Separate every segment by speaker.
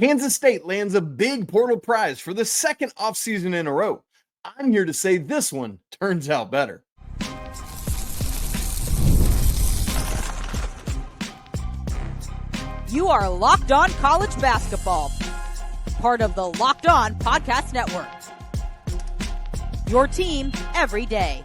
Speaker 1: Kansas State lands a big portal prize for the second offseason in a row. I'm here to say this one turns out better.
Speaker 2: You are Locked On College Basketball, part of the Locked On Podcast Network. Your team every day.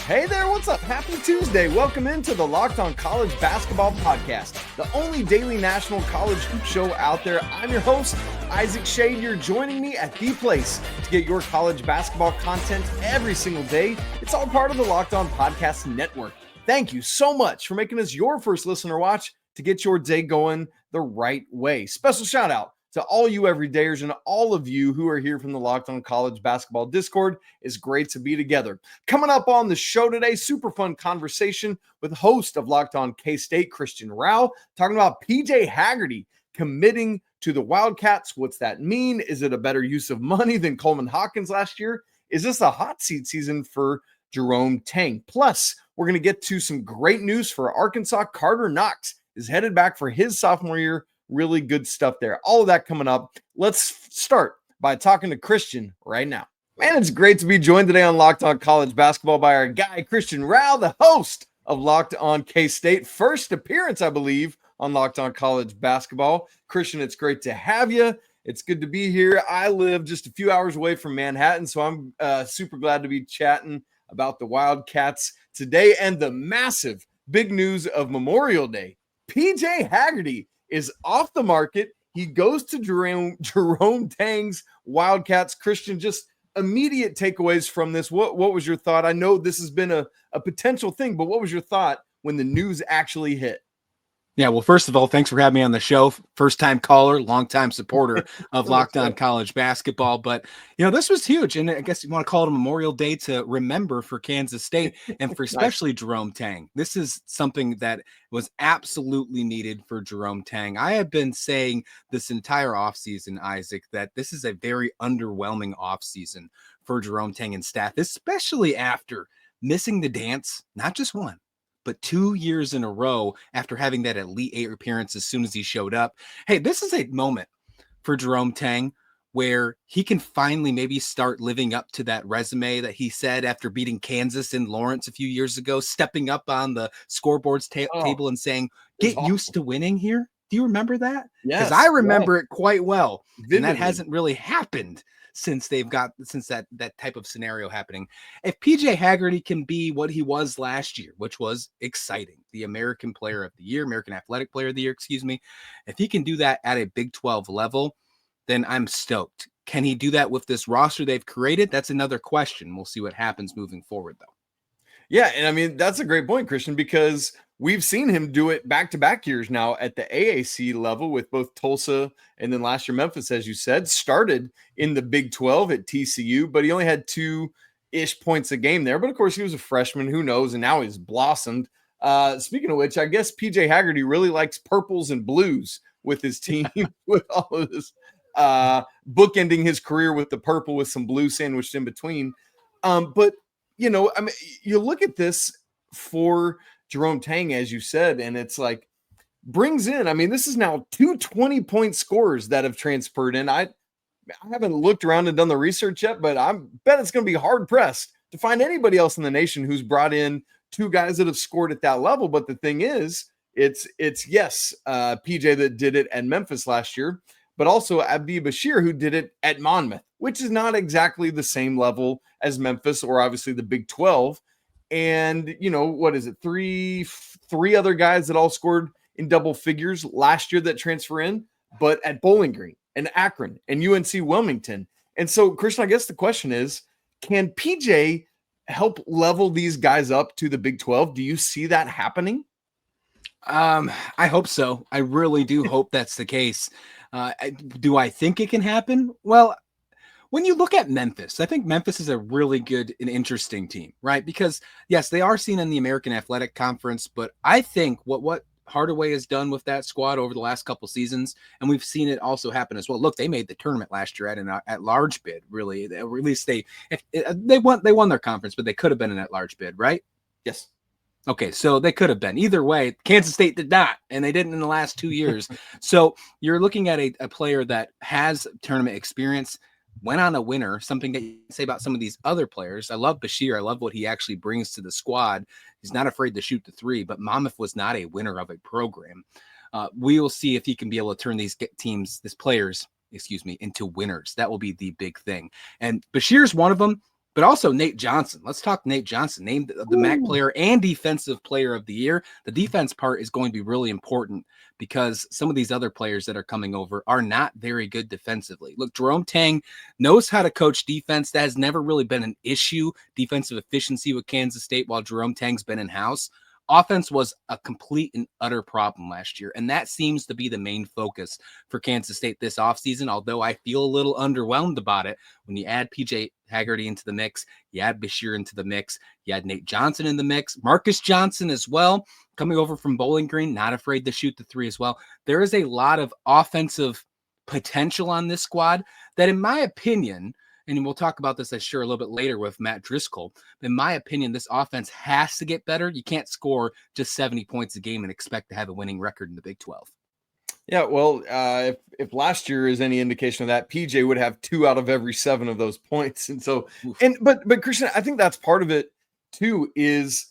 Speaker 1: Hey there, what's up? Happy Tuesday. Welcome into the Locked On College Basketball Podcast, the only daily national college hoop show out there. I'm your host, Isaac Shade. You're joining me at the place to get your college basketball content every single day. It's all part of the Locked On Podcast Network. Thank you so much for making us your first listener watch to get your day going the right way. Special shout out to all you everydayers and all of you who are here from the Locked On College Basketball Discord. It's great to be together. Coming up on the show today, super fun conversation with host of Locked On K-State, Christian Rauh, talking about PJ Haggerty committing to the Wildcats. What's that mean? Is it a better use of money than Coleman Hawkins last year? Is this a hot seat season for Jerome Tang? Plus, we're going to get to some great news for Arkansas. Karter Knox is headed back for his sophomore year. Really good stuff there. All of that coming up. Let's start by talking to Christian right now. Man, it's great to be joined today on Locked On College Basketball by our guy, Christian Rauh, the host of Locked On K-State. First appearance, I believe, on Locked On College Basketball. Christian, it's great to have you. It's good to be here. I live just a few hours away from Manhattan, so I'm super glad to be chatting about the Wildcats today and the massive big news of Memorial Day. PJ Haggerty is off the market. He goes to Jerome Tang's Wildcats. Christian, just immediate takeaways from this. What was your thought? I know this has been a potential thing, but what was your thought when the news actually hit?
Speaker 3: Yeah, well, first of all, thanks for having me on the show. First-time caller, long-time supporter of Locked On College Basketball. But, this was huge. And I guess you want to call it a Memorial Day to remember for Kansas State and for especially Jerome Tang. This is something that was absolutely needed for Jerome Tang. I have been saying this entire offseason, Isaac, that this is a very underwhelming offseason for Jerome Tang and staff, especially after missing the dance, not just one, but 2 years in a row after having that Elite Eight appearance as soon as he showed up. Hey, this is a moment for Jerome Tang where he can finally maybe start living up to that resume that he said after beating Kansas in Lawrence a few years ago, stepping up on the scoreboards table and saying, get used to winning here. Do you remember that?
Speaker 1: Yes.
Speaker 3: Because I remember it quite well.
Speaker 1: Vividly.
Speaker 3: And that hasn't really happened since that type of scenario happening. If PJ Haggerty can be what he was last year, which was exciting, the American Player of the Year, American Athletic Player of the Year, if he can do that at a Big 12 level, then I'm stoked. Can he do that with this roster they've created? That's another question. We'll see what happens moving forward, though.
Speaker 1: Yeah, and I mean, that's a great point, Christian, because we've seen him do it back-to-back years now at the AAC level with both Tulsa and then last year Memphis, as you said, started in the Big 12 at TCU, but he only had 2-ish points a game there. But, of course, he was a freshman. Who knows? And now he's blossomed. Speaking of which, I guess PJ Haggerty really likes purples and blues with his team with all of this bookending his career with the purple with some blue sandwiched in between. But, I mean, you look at this for Jerome Tang, as you said, and it's like brings in, I mean, this is now 2 20-point scorers that have transferred in. I haven't looked around and done the research yet, but I bet it's going to be hard pressed to find anybody else in the nation who's brought in 2 guys that have scored at that level. But the thing is, it's PJ that did it at Memphis last year, but also Abdi Bashir, who did it at Monmouth, which is not exactly the same level as Memphis or obviously the Big 12. And, what is it? Three other guys that all scored in double figures last year that transfer in, but at Bowling Green and Akron and UNC Wilmington. And so, Christian, I guess the question is, can PJ help level these guys up to the Big 12? Do you see that happening?
Speaker 3: I hope so. I really do hope that's the case. Do I think it can happen? Well, when you look at Memphis, I think Memphis is a really good and interesting team, right? Because, yes, they are seen in the American Athletic Conference, but I think what Hardaway has done with that squad over the last couple seasons, and we've seen it also happen as well. Look, they made the tournament last year at large bid, really. Or at least they won their conference, but they could have been an at large bid, right?
Speaker 1: Yes.
Speaker 3: Okay, so they could have been. Either way, Kansas State did not, and they didn't in the last 2 years. So you're looking at a player that has tournament experience, went on a winner, something that you say about some of these other players. I love Bashir. I love what he actually brings to the squad. He's not afraid to shoot the three, but Monmouth was not a winner of a program. We will see if he can be able to turn these players, into winners. That will be the big thing. And Bashir's one of them. But also Nate Johnson. Let's talk Nate Johnson, named the MAC player and defensive player of the year. The defense part is going to be really important because some of these other players that are coming over are not very good defensively. Look, Jerome Tang knows how to coach defense. That has never really been an issue, defensive efficiency with Kansas State while Jerome Tang's been in-house. Offense was a complete and utter problem last year, and that seems to be the main focus for Kansas State this offseason, although I feel a little underwhelmed about it. When you add PJ Haggerty into the mix, you add Bashir into the mix, you add Nate Johnson in the mix, Marcus Johnson as well, coming over from Bowling Green, not afraid to shoot the three as well. There is a lot of offensive potential on this squad that, in my opinion, and we'll talk about this, I'm sure, a little bit later with Matt Driscoll. In my opinion, this offense has to get better. You can't score just 70 points a game and expect to have a winning record in the Big 12.
Speaker 1: Yeah, well, if last year is any indication of that, PJ would have 2 out of every 7 of those points. And so, but Christian, I think that's part of it too, is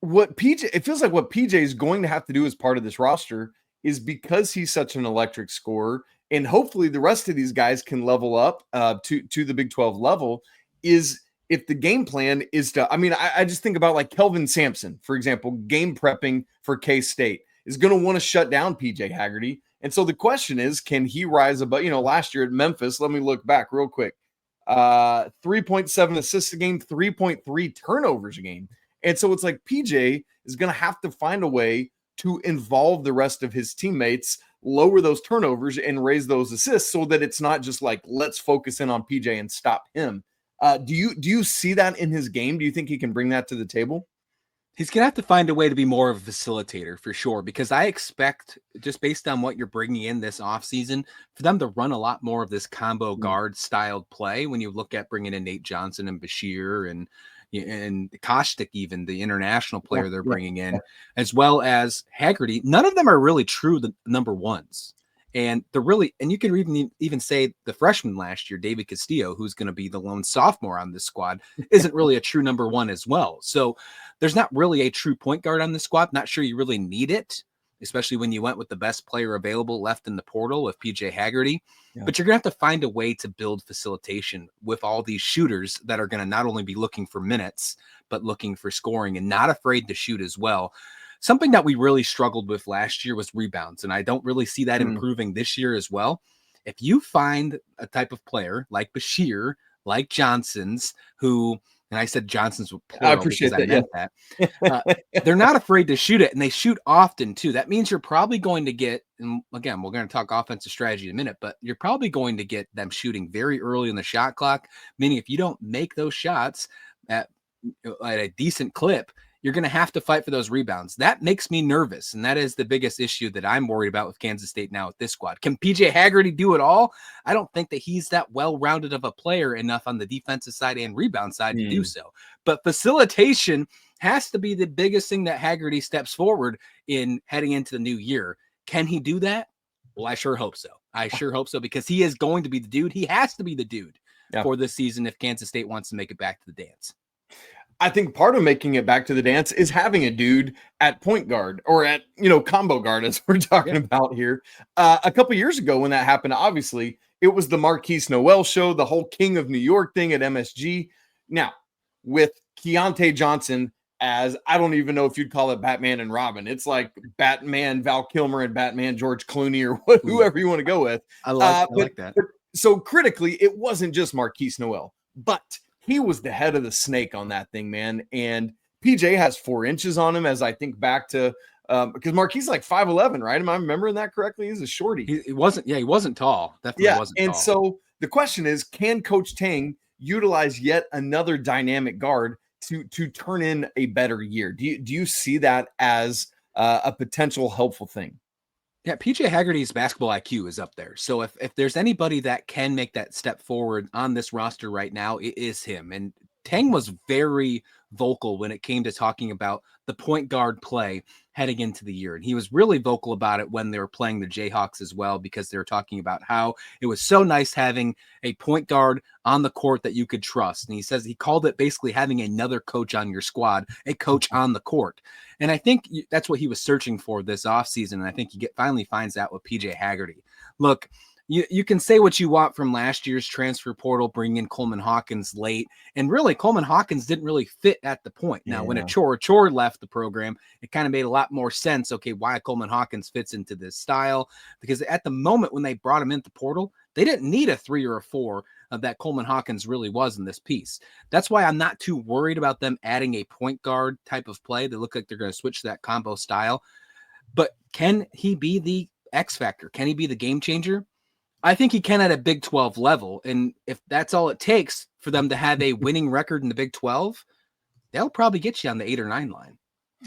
Speaker 1: what PJ, it feels like what PJ is going to have to do as part of this roster is, because he's such an electric scorer, and hopefully the rest of these guys can level up to the Big 12 level, is if the game plan is to, I just think about like Kelvin Sampson, for example, game prepping for K-State, is going to want to shut down PJ Haggerty. And so the question is, can he rise above, last year at Memphis, let me look back real quick, 3.7 assists a game, 3.3 turnovers a game. And so it's like PJ is going to have to find a way to involve the rest of his teammates, lower those turnovers and raise those assists, so that it's not just like, let's focus in on PJ and stop him. Do you see that in his game? Do you think he can bring that to the table?
Speaker 3: He's going to have to find a way to be more of a facilitator for sure, because I expect, just based on what you're bringing in this offseason, for them to run a lot more of this combo guard styled play. When you look at bringing in Nate Johnson and Bashir and Kostick, even the international player they're bringing in, as well as Haggerty, none of them are really true the number ones. And you can even say the freshman last year, David Castillo, who's going to be the lone sophomore on this squad, isn't really a true number one as well. So there's not really a true point guard on this squad. Not sure you really need it, especially when you went with the best player available left in the portal with PJ Haggerty. Yeah. But you're going to have to find a way to build facilitation with all these shooters that are going to not only be looking for minutes, but looking for scoring and not afraid to shoot as well. Something that we really struggled with last year was rebounds, and I don't really see that improving this year as well. If you find a type of player like Bashir, like Johnson's, who, and I said Johnson's with plural,
Speaker 1: I appreciate that.
Speaker 3: I meant that. They're not afraid to shoot it, and they shoot often too. That means you're probably going to get, and again, we're going to talk offensive strategy in a minute, but you're probably going to get them shooting very early in the shot clock, meaning if you don't make those shots at a decent clip, you're going to have to fight for those rebounds. That makes me nervous, and that is the biggest issue that I'm worried about with Kansas State now with this squad. Can PJ Haggerty do it all? I don't think that he's that well-rounded of a player enough on the defensive side and rebound side to do so. But facilitation has to be the biggest thing that Haggerty steps forward in heading into the new year. Can he do that? Well, I sure hope so. I sure hope so, because he is going to be the dude. He has to be the dude for this season if Kansas State wants to make it back to the dance.
Speaker 1: I think part of making it back to the dance is having a dude at point guard, or at, combo guard, as we're talking about here. A couple years ago when that happened, obviously, it was the Marquise Noel show, the whole King of New York thing at MSG. Now, with Keontae Johnson as, I don't even know if you'd call it Batman and Robin. It's like Batman Val Kilmer and Batman George Clooney, or whoever you want to go with.
Speaker 3: I like that.
Speaker 1: So critically, it wasn't just Marquise Noel, but he was the head of the snake on that thing, man. And PJ has 4 inches on him, as I think back to, because Marquise is like 5'11", right? Am I remembering that correctly? He's a shorty.
Speaker 3: He wasn't tall. Definitely wasn't tall.
Speaker 1: And so the question is, can Coach Tang utilize yet another dynamic guard to turn in a better year? Do you see that as a potential helpful thing?
Speaker 3: Yeah, PJ Haggerty's basketball IQ is up there. So if there's anybody that can make that step forward on this roster right now, it is him. And Tang was very vocal when it came to talking about the point guard play heading into the year. And he was really vocal about it when they were playing the Jayhawks as well, because they were talking about how it was so nice having a point guard on the court that you could trust. And he says he called it basically having another coach on your squad, a coach on the court. And I think that's what he was searching for this offseason. And I think he finally finds out with PJ Haggerty. Look, you can say what you want from last year's transfer portal, bringing in Coleman Hawkins late. And really, Coleman Hawkins didn't really fit at the point. Now, when Achor left the program, it kind of made a lot more sense, okay, why Coleman Hawkins fits into this style. Because at the moment when they brought him into the portal, they didn't need a 3 or a 4 that Coleman Hawkins really was in this piece. That's why I'm not too worried about them adding a point guard type of play. They look like they're going to switch to that combo style. But can he be the X factor? Can he be the game changer? I think he can at a Big 12 level. And if that's all it takes for them to have a winning record in the Big 12, they'll probably get you on the 8 or 9 line.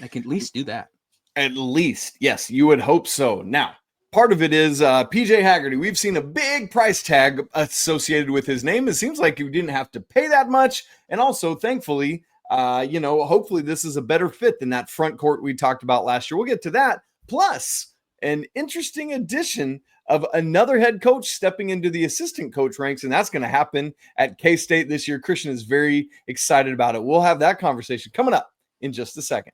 Speaker 3: I can at least do that.
Speaker 1: At least. Yes, you would hope so. Now, part of it is PJ Haggerty. We've seen a big price tag associated with his name. It seems like you didn't have to pay that much. And also, thankfully, hopefully this is a better fit than that front court we talked about last year. We'll get to that. Plus, an interesting addition of another head coach stepping into the assistant coach ranks, and that's going to happen at K-State this year. Christian is very excited about it. We'll have that conversation coming up in just a second.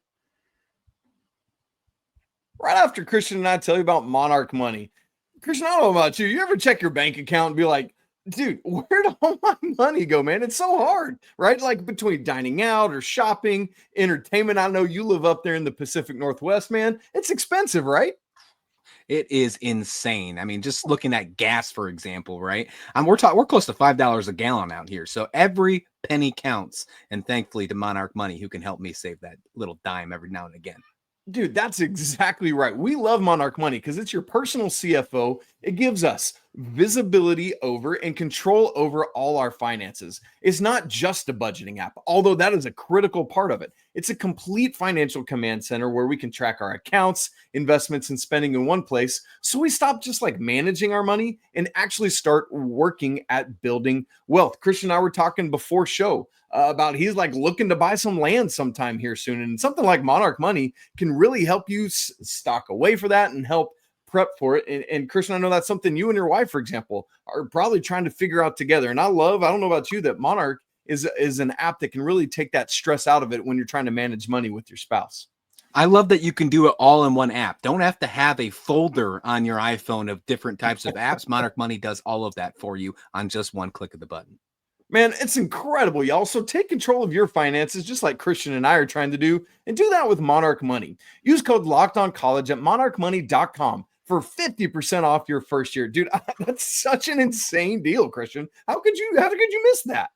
Speaker 1: Right after Christian and I tell you about Monarch Money. Christian, I don't know about you. You ever check your bank account and be like, dude, where'd all my money go, man? It's so hard, right? Like between dining out or shopping, entertainment. I know you live up there in the Pacific Northwest, man. It's expensive, right?
Speaker 3: It is insane. I mean, just looking at gas, for example, right? We're close to $5 a gallon out here. So every penny counts. And thankfully to Monarch Money, who can help me save that little dime every now and again.
Speaker 1: Dude, that's exactly right. We love Monarch Money because it's your personal CFO. It gives us visibility over and control over all our finances. It's not just a budgeting app, although that is a critical part of it. It's a complete financial command center where we can track our accounts, investments, and spending in one place. So we stop just like managing our money and actually start working at building wealth. Christian and I were talking before show about he's like looking to buy some land sometime here soon. And something like Monarch Money can really help you stock away for that and help prep for it. And Christian, I know that's something you and your wife, for example, are probably trying to figure out together. And I don't know about you, that Monarch is an app that can really take that stress out of it when you're trying to manage money with your spouse.
Speaker 3: I love that you can do it all in one app. Don't have to have a folder on your iPhone of different types of apps. Monarch Money does all of that for you on just one click of the button.
Speaker 1: Man, it's incredible, y'all. So take control of your finances, just like Christian and I are trying to do, and do that with Monarch Money. Use code LOCKEDONCollege at monarchmoney.com for 50% off your first year. Dude, that's such an insane deal, Christian. How could you miss that?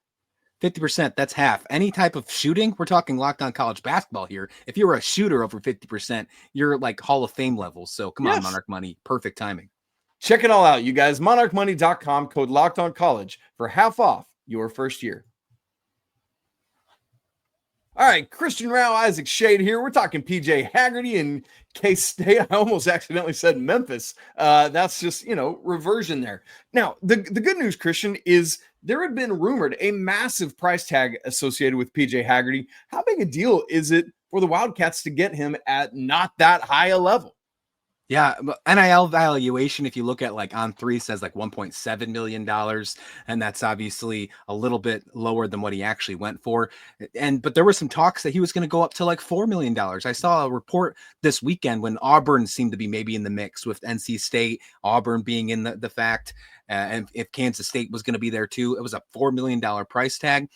Speaker 3: 50%, that's half. Any type of shooting, we're talking Locked On College Basketball here. If you're a shooter over 50%, you're like Hall of Fame levels. So come on, Monarch Money, perfect timing.
Speaker 1: Check it all out, you guys. monarchmoney.com, code LOCKEDONCollege for half off your first year. All right, Christian Rauh, Isaac Shade here. We're talking PJ Haggerty and K-State. I almost accidentally said Memphis. That's just, reversion there. Now, the good news, Christian, is there had been rumored a massive price tag associated with PJ Haggerty. How big a deal is it for the Wildcats to get him at not that high a level?
Speaker 3: Yeah, NIL valuation, if you look at like On3, says like $1.7 million, and that's obviously a little bit lower than what he actually went for. But there were some talks that he was going to go up to like $4 million. I saw a report this weekend when Auburn seemed to be maybe in the mix with NC State, Auburn being in the fact, and if Kansas State was going to be there too. It was a $4 million price tag.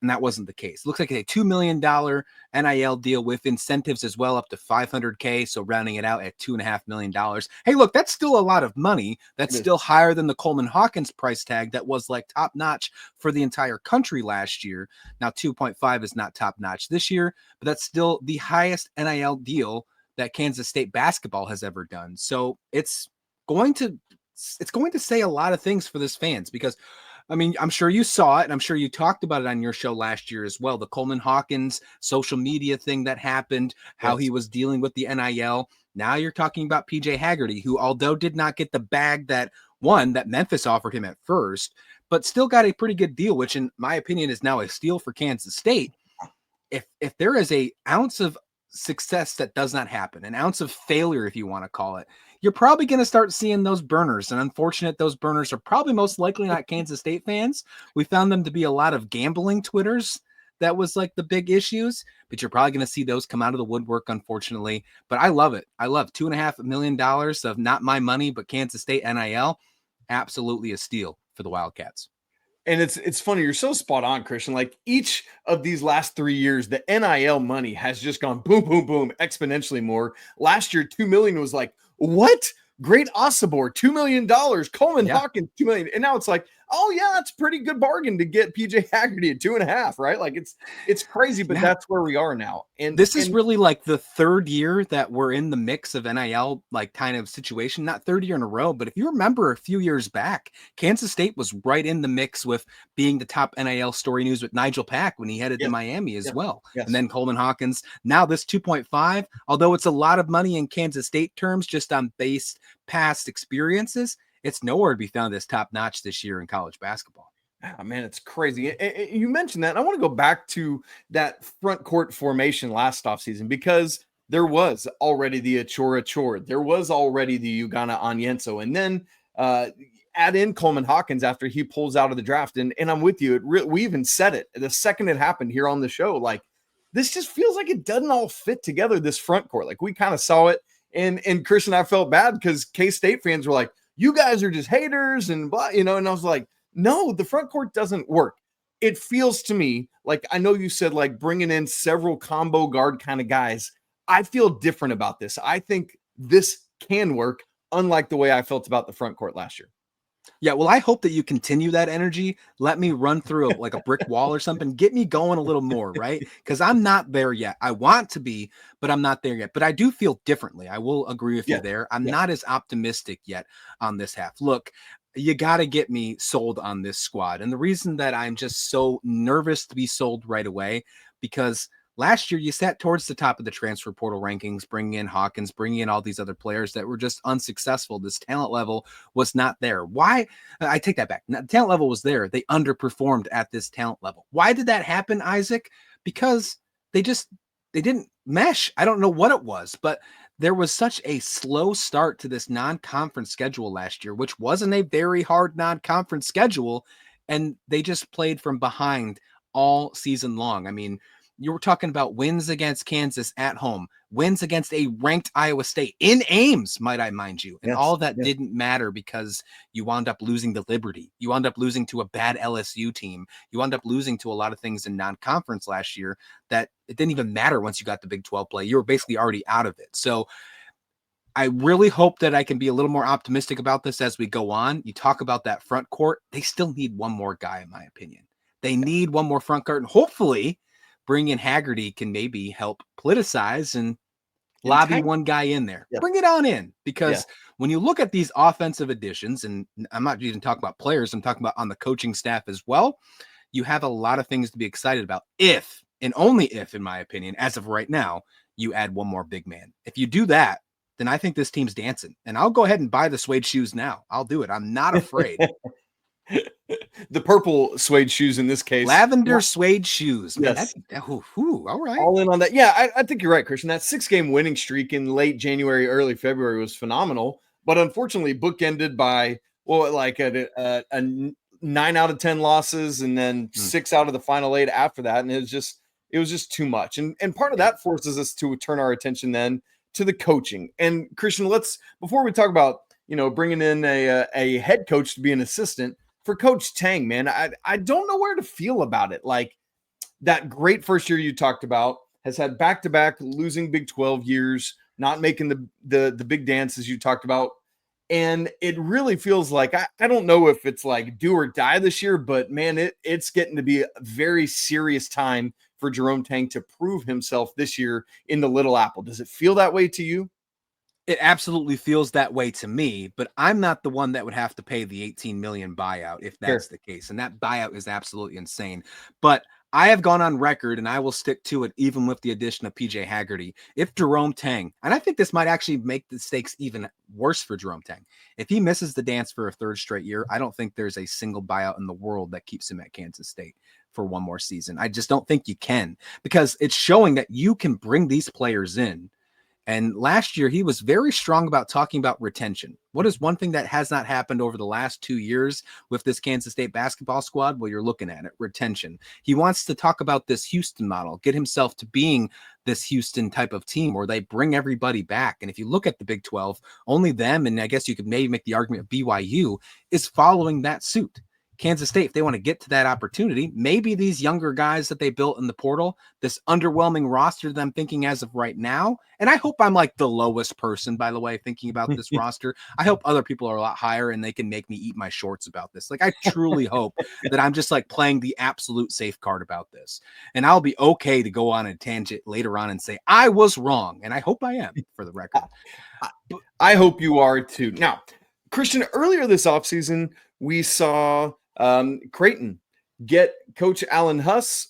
Speaker 3: And that wasn't the case. It looks like a $2 million NIL deal with incentives as well, up to $500K. So rounding it out at $2.5 million. Hey, look, that's still a lot of money. That's still higher than the Coleman Hawkins price tag that was like top notch for the entire country last year. Now 2.5 is not top notch this year, but that's still the highest NIL deal that Kansas State basketball has ever done. So it's going to say a lot of things for this fans, because I mean, I'm sure you saw it, and I'm sure you talked about it on your show last year as well. The Coleman Hawkins social media thing that happened, how he was dealing with the NIL. Now you're talking about PJ Haggerty, who, although did not get the bag that Memphis offered him at first, but still got a pretty good deal, which in my opinion is now a steal for Kansas State. If there is an ounce of success that does not happen, an ounce of failure, if you want to call it, you're probably going to start seeing those burners. And unfortunate, those burners are probably most likely not Kansas State fans. We found them to be a lot of gambling Twitters. That was like the big issues, but you're probably going to see those come out of the woodwork, unfortunately. But I love it. I love $2.5 million of not my money, but Kansas State NIL. Absolutely a steal for the Wildcats.
Speaker 1: And it's funny. You're so spot on, Christian. Like each of these last 3 years, the NIL money has just gone boom, boom, boom, exponentially more. Last year, $2 million was like, what? Great Osibor, $2 million. Coleman Hawkins, $2 million. And now it's like, oh yeah, it's a pretty good bargain to get PJ Haggerty at 2.5, right? Like it's crazy, but that's where we are now. And
Speaker 3: this is really like the third year that we're in the mix of NIL, like kind of situation, not third year in a row. But if you remember a few years back, Kansas State was right in the mix with being the top NIL story news with Nigel Pack when he headed to Miami as well. Yes. And then Coleman Hawkins. Now this 2.5, although it's a lot of money in Kansas State terms, just on base past experiences, it's nowhere to be found as top notch this year in college basketball.
Speaker 1: Oh, man, it's crazy. You mentioned that. And I want to go back to that front court formation last offseason because there was already the Achor. There was already the Ugana Onyenso. And then add in Coleman Hawkins after he pulls out of the draft. And I'm with you. We even said it the second it happened here on the show. Like, this just feels like it doesn't all fit together, this front court. Like, we kind of saw it. And Christian, I felt bad because K-State fans were like, you guys are just haters and blah, and I was like, no, the front court doesn't work. It feels to me like, I know you said like bringing in several combo guard kind of guys. I feel different about this. I think this can work, unlike the way I felt about the front court last year.
Speaker 3: Yeah, well, I hope that you continue that energy. Let me run through like a brick wall or something. Get me going a little more, right? Because I'm not there yet. I want to be, but I'm not there yet. But I do feel differently. I will agree with you there. I'm not as optimistic yet on this half. Look, you got to get me sold on this squad. And the reason that I'm just so nervous to be sold right away, because last year, you sat towards the top of the transfer portal rankings, bringing in Hawkins, bringing in all these other players that were just unsuccessful. This talent level was not there. Why? I take that back. The talent level was there. They underperformed at this talent level. Why did that happen, Isaac? Because they didn't mesh. I don't know what it was, but there was such a slow start to this non-conference schedule last year, which wasn't a very hard non-conference schedule, and they just played from behind all season long. I mean, you were talking about wins against Kansas at home, wins against a ranked Iowa State in Ames, might I mind you. And all of that didn't matter because you wound up losing to Liberty. You wound up losing to a bad LSU team. You wound up losing to a lot of things in non-conference last year that it didn't even matter once you got the Big 12 play. You were basically already out of it. So I really hope that I can be a little more optimistic about this as we go on. You talk about that front court. They still need one more guy, in my opinion. They need one more front court. And hopefully bring in Haggerty can maybe help politicize and lobby one guy in there. Bring it on in, because when you look at these offensive additions, and I'm not even talking about players, I'm talking about on the coaching staff as well, you have a lot of things to be excited about if, and only if, in my opinion, as of right now, you add one more big man. If you do that, then I think this team's dancing. And I'll go ahead and buy the suede shoes now. I'll do it. I'm not afraid.
Speaker 1: The purple suede shoes in this case.
Speaker 3: Lavender suede shoes. Man,
Speaker 1: yes.
Speaker 3: All right.
Speaker 1: All in on that. Yeah, I think you're right, Christian. That 6-game winning streak in late January, early February was phenomenal. But unfortunately, bookended by, like a 9 out of 10 losses and then 6 out of the final 8 after that. And it was just too much. And part of that forces us to turn our attention then to the coaching. And Christian, before we talk about, bringing in a head coach to be an assistant, for Coach Tang, man, I don't know where to feel about it. Like, that great first year you talked about has had back-to-back losing Big 12 years, not making the big dance as you talked about. And it really feels like, I don't know if it's like do or die this year, but man, it's getting to be a very serious time for Jerome Tang to prove himself this year in the Little Apple. Does it feel that way to you?
Speaker 3: It absolutely feels that way to me, but I'm not the one that would have to pay the $18 million buyout if that's the case. And that buyout is absolutely insane. But I have gone on record, and I will stick to it even with the addition of PJ Haggerty. If Jerome Tang, and I think this might actually make the stakes even worse for Jerome Tang, if he misses the dance for a third straight year, I don't think there's a single buyout in the world that keeps him at Kansas State. for one more season. I just don't think you can, because it's showing that you can bring these players in. And last year, he was very strong about talking about retention. What is one thing that has not happened over the last 2 years with this Kansas State basketball squad? Well, you're looking at it, retention. He wants to talk about this Houston model, get himself to being this Houston type of team where they bring everybody back. And if you look at the Big 12, only them, and I guess you could maybe make the argument of BYU, is following that suit. Kansas State, if they want to get to that opportunity, maybe these younger guys that they built in the portal, this underwhelming roster that I'm thinking as of right now, and I hope I'm like the lowest person, by the way, thinking about this roster. I hope other people are a lot higher and they can make me eat my shorts about this. Like, I truly hope that I'm just like playing the absolute safe card about this. And I'll be okay to go on a tangent later on and say, I was wrong. And I hope I am, for the record.
Speaker 1: I hope you are too. Now, Christian, earlier this offseason, we saw Creighton get Coach Alan Huss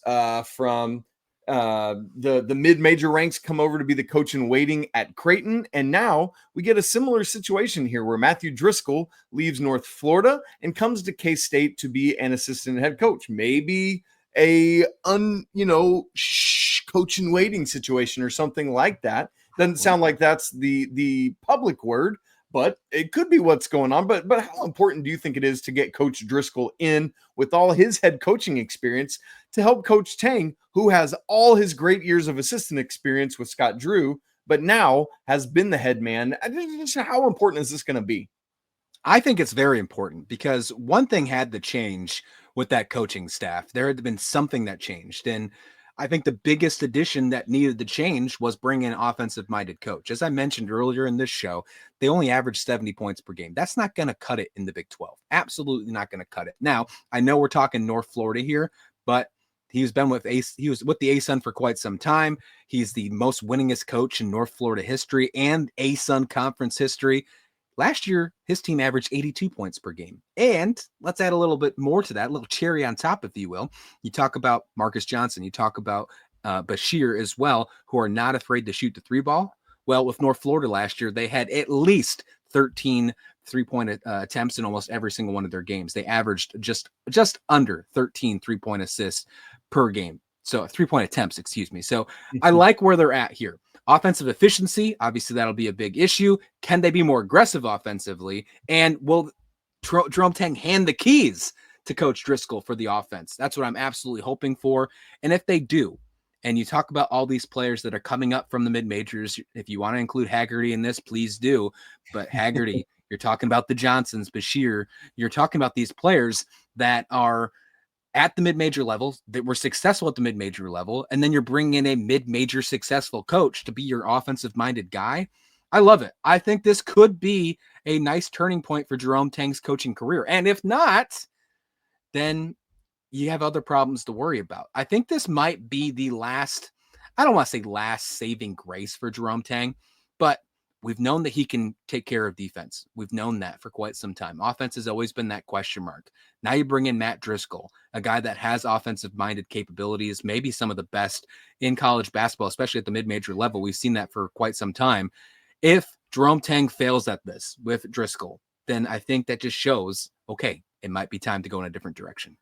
Speaker 1: from the mid-major ranks come over to be the coach in waiting at Creighton. And now we get a similar situation here where Matthew Driscoll leaves North Florida and comes to K-State to be an assistant head coach. Maybe a coach in waiting situation or something like that. Doesn't sound like that's the public word, but it could be what's going on. But how important do you think it is to get Coach Driscoll in with all his head coaching experience to help Coach Tang, who has all his great years of assistant experience with Scott Drew, but now has been the head man? How important is this going to be?
Speaker 3: I think it's very important, because one thing had to change with that coaching staff. There had been something that changed. And I think the biggest addition that needed to change was bring in an offensive-minded coach. As I mentioned earlier in this show, they only averaged 70 points per game. That's not going to cut it in the Big 12. Absolutely not going to cut it. Now, I know we're talking North Florida here, but he was with the ASUN for quite some time. He's the most winningest coach in North Florida history and ASUN conference history. Last year, his team averaged 82 points per game. And let's add a little bit more to that, a little cherry on top, if you will. You talk about Marcus Johnson. You talk about Bashir as well, who are not afraid to shoot the three ball. Well, with North Florida last year, they had at least 13 three-point attempts in almost every single one of their games. They averaged just under 13 three-point assists per game. So 3-point attempts, excuse me. So I like where they're at here. Offensive efficiency, obviously that'll be a big issue. Can they be more aggressive offensively? And will Jerome Tang hand the keys to Coach Driscoll for the offense? That's what I'm absolutely hoping for. And if they do, and you talk about all these players that are coming up from the mid-majors, if you want to include Haggerty in this, please do. But Haggerty, you're talking about the Johnsons, Bashir, you're talking about these players that are at the mid-major level, that were successful at the mid-major level, and then you're bringing in a mid-major successful coach to be your offensive-minded guy. I love it. I think this could be a nice turning point for Jerome Tang's coaching career. And if not, then you have other problems to worry about. I think this might be the last, I don't want to say last saving grace for Jerome Tang, but we've known that he can take care of defense. We've known that for quite some time. Offense has always been that question mark. Now you bring in Matt Driscoll, a guy that has offensive-minded capabilities, maybe some of the best in college basketball, especially at the mid-major level. We've seen that for quite some time. If Jerome Tang fails at this with Driscoll, then I think that just shows, okay, it might be time to go in a different direction.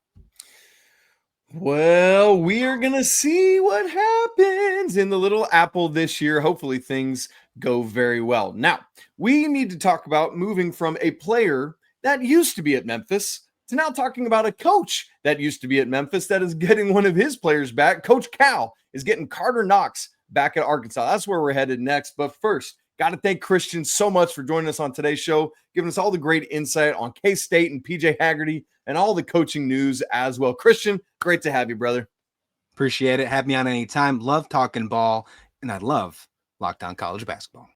Speaker 1: Well, we are going to see what happens in the Little Apple this year. Hopefully things go very well. Now, we need to talk about moving from a player that used to be at Memphis to now talking about a coach that used to be at Memphis that is getting one of his players back. Coach Cal is getting Karter Knox back at Arkansas. That's where we're headed next. But first, got to thank Christian so much for joining us on today's show, giving us all the great insight on K-State and PJ Haggerty and all the coaching news as well. Christian, great to have you, brother.
Speaker 3: Appreciate it. Have me on anytime. Love talking ball, and I love Locked On College Basketball.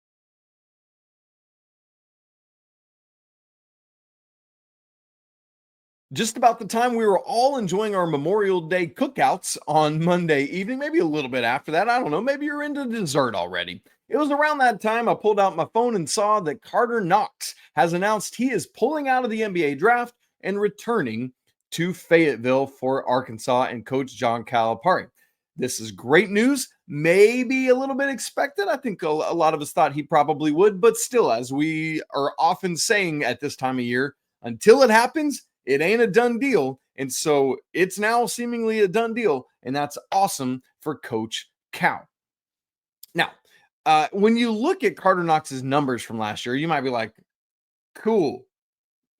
Speaker 1: Just about the time we were all enjoying our Memorial Day cookouts on Monday evening, maybe a little bit after that. I don't know. Maybe you're into dessert already. It was around that time I pulled out my phone and saw that Karter Knox has announced he is pulling out of the NBA draft and returning to Fayetteville for Arkansas and Coach John Calipari. This is great news, maybe a little bit expected. I think a lot of us thought he probably would, but still, as we are often saying at this time of year, until it happens, it ain't a done deal. And so it's now seemingly a done deal, and that's awesome for Coach Cal. Now, when you look at Karter Knox's numbers from last year, you might be like, cool,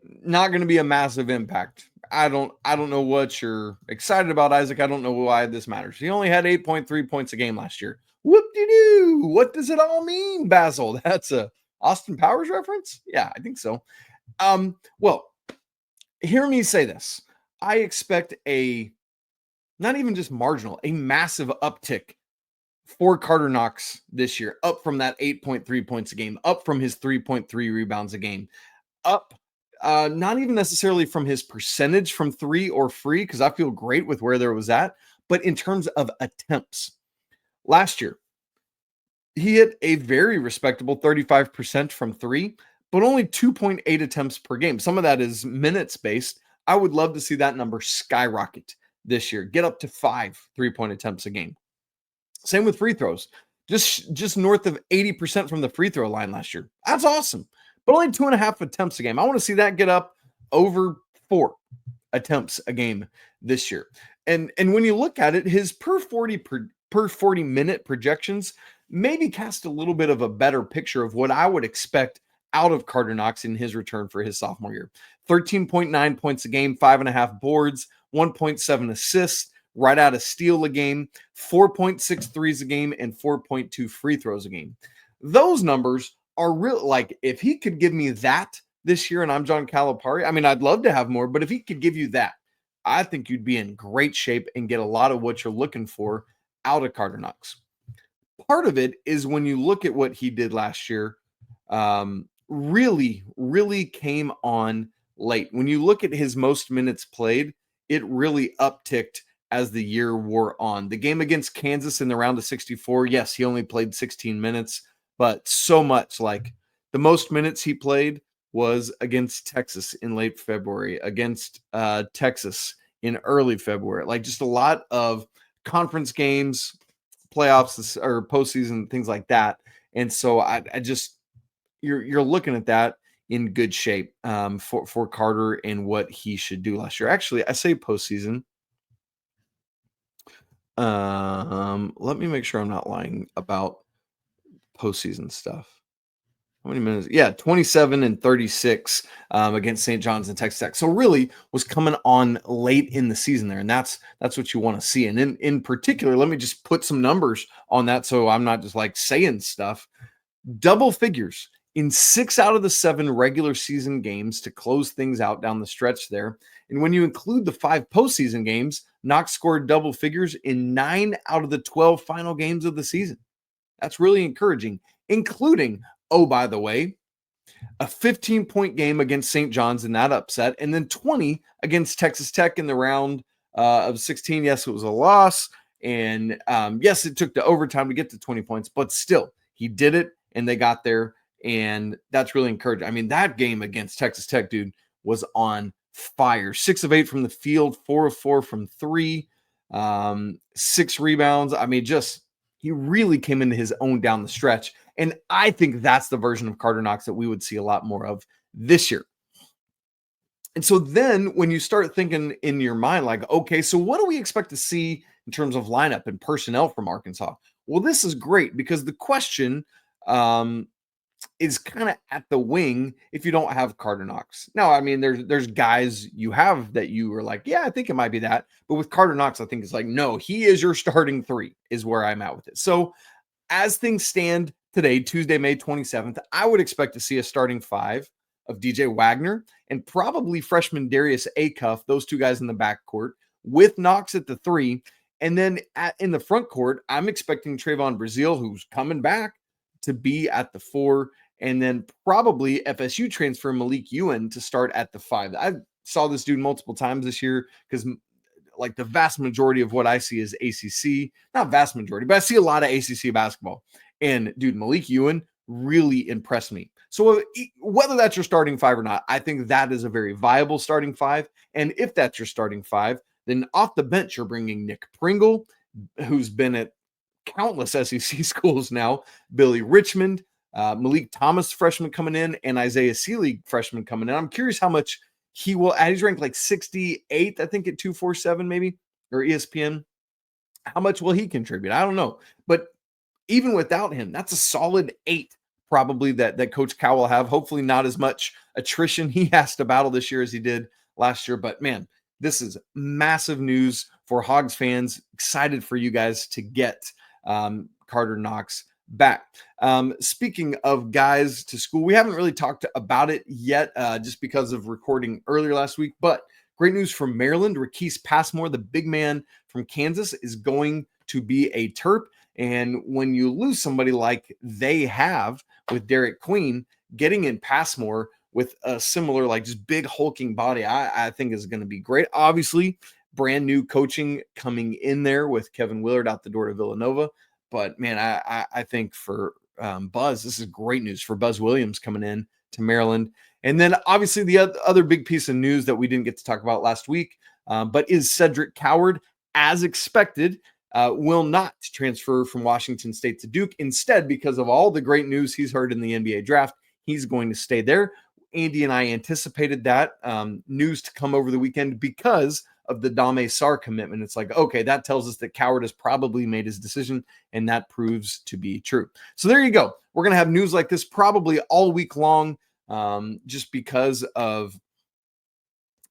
Speaker 1: not going to be a massive impact. I don't know what you're excited about, Isaac. I don't know why this matters. He only had 8.3 points a game last year. Whoop-de-doo. What does it all mean, Basil? That's a Austin Powers reference? Yeah, I think so. Well, hear me say this. I expect not even just marginal, a massive uptick for Karter Knox this year, up from that 8.3 points a game, up from his 3.3 rebounds a game, up not even necessarily from his percentage from three or free, because I feel great with where there was at, but in terms of attempts. Last year, he hit a very respectable 35% from three, but only 2.8 attempts per game. Some of that is minutes based. I would love to see that number skyrocket this year, get up to 5 3-point attempts a game. Same with free throws, just north of 80% from the free throw line last year. That's awesome, but only 2.5 attempts a game. I want to see that get up over 4 attempts a game this year. And when you look at it, his per 40 minute projections maybe cast a little bit of a better picture of what I would expect out of Karter Knox in his return for his sophomore year. 13.9 points a game, 5.5 boards, 1.7 assists, right out of steal a game, 4.6 threes a game, and 4.2 free throws a game. Those numbers are real. Like, if he could give me that this year and I'm John Calipari, I mean, I'd love to have more, but if he could give you that, I think you'd be in great shape and get a lot of what you're looking for out of Karter Knox. Part of it is when you look at what he did last year, really came on late. When you look at his most minutes played, it really upticked as the year wore on. The game against Kansas in the round of 64, yes, he only played 16 minutes, but so much. Like, the most minutes he played was against Texas in late February, against Texas in early February. Like, just a lot of conference games, playoffs or postseason, things like that. And so I just, you're looking at that in good shape for Karter and what he should do last year. Actually, I say postseason. Let me make sure I'm not lying about postseason stuff. How many minutes? Yeah, 27 and 36 against St. John's and Texas Tech. So really was coming on late in the season there, and that's what you want to see. And in particular, let me just put some numbers on that so I'm not just like saying stuff. Double figures in 6 out of the 7 regular season games to close things out down the stretch there. And when you include the 5 postseason games, Knox scored double figures in 9 out of the 12 final games of the season. That's really encouraging, including, oh, by the way, a 15-point game against St. John's in that upset, and then 20 against Texas Tech in the round of 16. Yes, it was a loss, and yes, it took to overtime to get to 20 points, but still, he did it, and they got there, and that's really encouraging. I mean, that game against Texas Tech, dude, was on fire. 6 of 8 from the field, 4 of 4 from 3, 6 rebounds. I mean, he really came into his own down the stretch. And I think that's the version of Karter Knox that we would see a lot more of this year. And so then when you start thinking in your mind, like, okay, so what do we expect to see in terms of lineup and personnel from Arkansas? Well, this is great because the question is kind of at the wing if you don't have Karter Knox. Now, I mean, there's guys you have that you are like, yeah, I think it might be that. But with Karter Knox, I think it's like, no, he is your starting 3 is where I'm at with it. So as things stand today, Tuesday, May 27th, I would expect to see a starting 5 of DJ Wagner and probably freshman Darius Acuff, those 2 guys in the backcourt, with Knox at the 3. And then in the front court, I'm expecting Trayvon Brazile, who's coming back, to be at the 4, and then probably FSU transfer Malik Ewan to start at the 5. I saw this dude multiple times this year because like the vast majority of what I see is ACC, not vast majority, but I see a lot of ACC basketball. And dude, Malik Ewan really impressed me. So whether that's your starting 5 or not, I think that is a very viable starting 5. And if that's your starting 5, then off the bench, you're bringing Nick Pringle, who's been at countless SEC schools now, Billy Richmond, Malik Thomas, freshman coming in, and Isaiah Sealy, freshman coming in. I'm curious how much he's ranked like 68th, I think, at 247 maybe, or ESPN. How much will he contribute? I don't know. But even without him, that's a solid 8 probably that Coach Cal will have. Hopefully not as much attrition he has to battle this year as he did last year. But man, this is massive news for Hogs fans. Excited for you guys to get Karter Knox back. Speaking of guys to school, we haven't really talked about it yet just because of recording earlier last week, but great news from Maryland. Raquise Passmore, the big man from Kansas, is going to be a Terp. And when you lose somebody like they have with Derek Queen, getting in Passmore with a similar, like just big hulking body, I think is going to be great. Obviously, brand new coaching coming in there with Kevin Willard out the door to Villanova. But man, I think for Buzz, this is great news for Buzz Williams coming in to Maryland. And then obviously the other big piece of news that we didn't get to talk about last week, but is Cedric Coward, as expected, will not transfer from Washington State to Duke. Instead, because of all the great news he's heard in the NBA draft, he's going to stay there. Andy and I anticipated that news to come over the weekend because of the Dame Sarr commitment. It's like, okay, that tells us that Coward has probably made his decision, and that proves to be true. So there you go. We're going to have news like this probably all week long just because of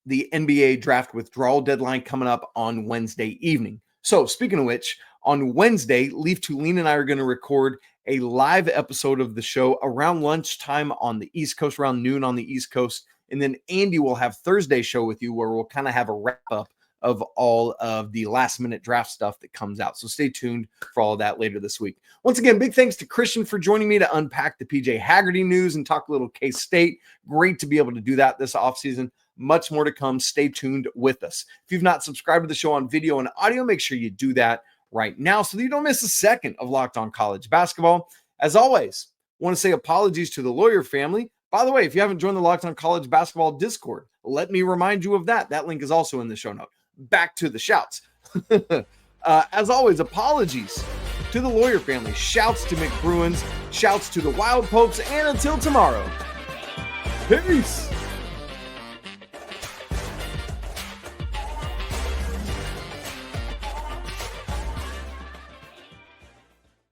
Speaker 1: the NBA draft withdrawal deadline coming up on Wednesday evening. So speaking of which, on Wednesday, Leaf Tulane and I are going to record a live episode of the show around lunchtime on the East Coast, around noon on the East Coast. And then Andy will have Thursday show with you where we'll kind of have a wrap up of all of the last minute draft stuff that comes out. So stay tuned for all of that later this week. Once again, big thanks to Christian for joining me to unpack the PJ Haggerty news and talk a little K-State. Great to be able to do that this offseason. Much more to come. Stay tuned with us. If you've not subscribed to the show on video and audio, make sure you do that right now so that you don't miss a second of Locked On College Basketball. As always, I want to say apologies to the Lawyer family. By the way, if you haven't joined the Locked On College Basketball Discord, let me remind you of that. That link is also in the show note. Back to the shouts. As always, apologies to the Lawyer family. Shouts to McBruins. Shouts to the Wild Popes. And until tomorrow, peace.